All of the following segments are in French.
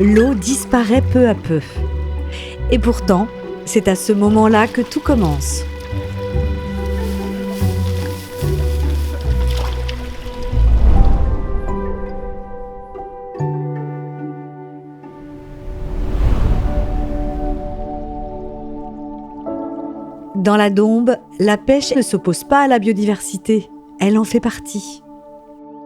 l'eau disparaît peu à peu. Et pourtant, c'est à ce moment-là que tout commence. Dans la Dombes, la pêche ne s'oppose pas à la biodiversité, elle en fait partie.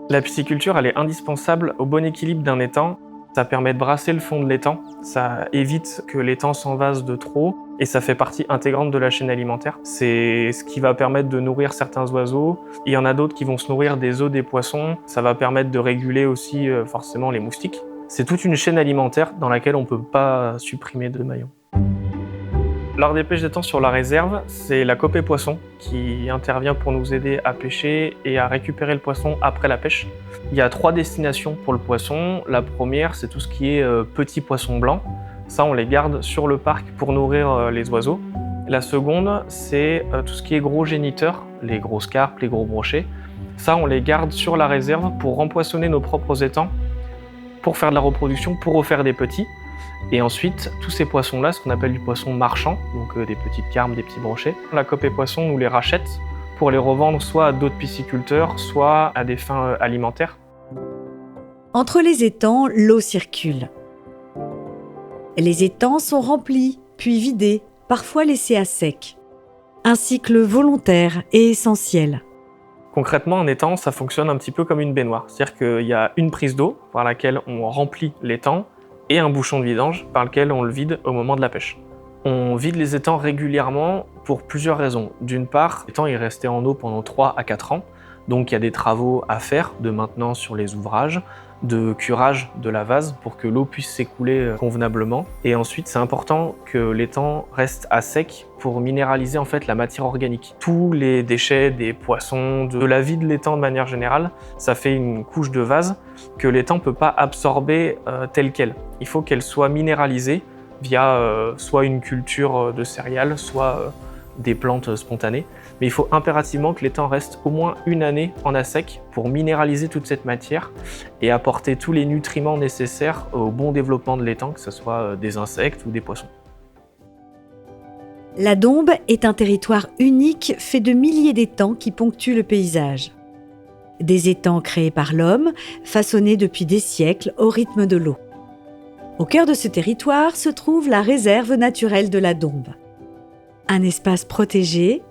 La pisciculture, elle est indispensable au bon équilibre d'un étang. Ça permet de brasser le fond de l'étang, ça évite que l'étang s'envase de trop et ça fait partie intégrante de la chaîne alimentaire. C'est ce qui va permettre de nourrir certains oiseaux. Il y en a d'autres qui vont se nourrir des œufs des poissons. Ça va permettre de réguler aussi forcément les moustiques. C'est toute une chaîne alimentaire dans laquelle on ne peut pas supprimer de maillons. Lors des pêches d'étang sur la réserve, c'est la copée poisson qui intervient pour nous aider à pêcher et à récupérer le poisson après la pêche. Il y a 3 destinations pour le poisson. La première, c'est tout ce qui est petits poissons blancs. Ça, on les garde sur le parc pour nourrir les oiseaux. La seconde, c'est tout ce qui est gros géniteurs, les grosses carpes, les gros brochets. Ça, on les garde sur la réserve pour rempoissonner nos propres étangs, pour faire de la reproduction, pour refaire des petits. Et ensuite, tous ces poissons-là, ce qu'on appelle du poisson marchand, donc des petites carpes, des petits brochets, la copée poisson nous les rachète pour les revendre soit à d'autres pisciculteurs, soit à des fins alimentaires. Entre les étangs, l'eau circule. Les étangs sont remplis, puis vidés, parfois laissés à sec. Un cycle volontaire et essentiel. Concrètement, un étang, ça fonctionne un petit peu comme une baignoire. C'est-à-dire qu'il y a une prise d'eau par laquelle on remplit l'étang et un bouchon de vidange par lequel on le vide au moment de la pêche. On vide les étangs régulièrement pour plusieurs raisons. D'une part, l'étang est resté en eau pendant 3 à 4 ans, donc il y a des travaux à faire de maintenance sur les ouvrages, de curage de la vase pour que l'eau puisse s'écouler convenablement. Et ensuite, c'est important que l'étang reste à sec pour minéraliser en fait la matière organique. Tous les déchets des poissons, de la vie de l'étang de manière générale, ça fait une couche de vase que l'étang ne peut pas absorber telle qu'elle. Il faut qu'elle soit minéralisée via soit une culture de céréales, soit des plantes spontanées. Mais il faut impérativement que l'étang reste au moins une année en à sec pour minéraliser toute cette matière et apporter tous les nutriments nécessaires au bon développement de l'étang, que ce soit des insectes ou des poissons. La Dombe est un territoire unique fait de milliers d'étangs qui ponctuent le paysage. Des étangs créés par l'homme, façonnés depuis des siècles au rythme de l'eau. Au cœur de ce territoire se trouve la réserve naturelle de la Dombe. Un espace protégé,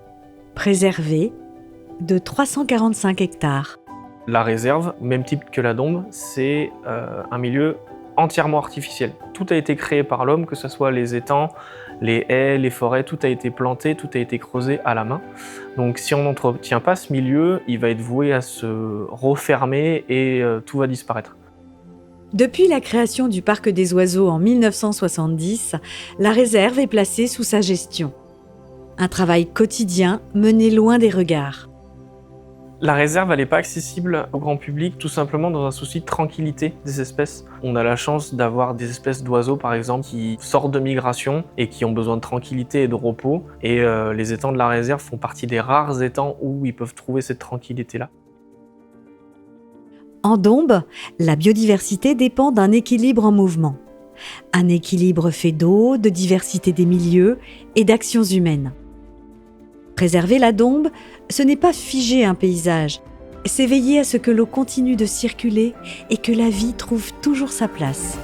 préservé, de 345 hectares. La réserve, même type que la Dombe, c'est un milieu entièrement artificiel. Tout a été créé par l'homme, que ce soit les étangs, les haies, les forêts, tout a été planté, tout a été creusé à la main. Donc si on n'entretient pas ce milieu, il va être voué à se refermer et tout va disparaître. Depuis la création du Parc des Oiseaux en 1970, la réserve est placée sous sa gestion. Un travail quotidien mené loin des regards. La réserve, elle n'est pas accessible au grand public, tout simplement dans un souci de tranquillité des espèces. On a la chance d'avoir des espèces d'oiseaux, par exemple, qui sortent de migration et qui ont besoin de tranquillité et de repos. Et les étangs de la réserve font partie des rares étangs où ils peuvent trouver cette tranquillité-là. En Dombe, la biodiversité dépend d'un équilibre en mouvement. Un équilibre fait d'eau, de diversité des milieux et d'actions humaines. Préserver la Dombe, ce n'est pas figer un paysage, c'est veiller à ce que l'eau continue de circuler et que la vie trouve toujours sa place.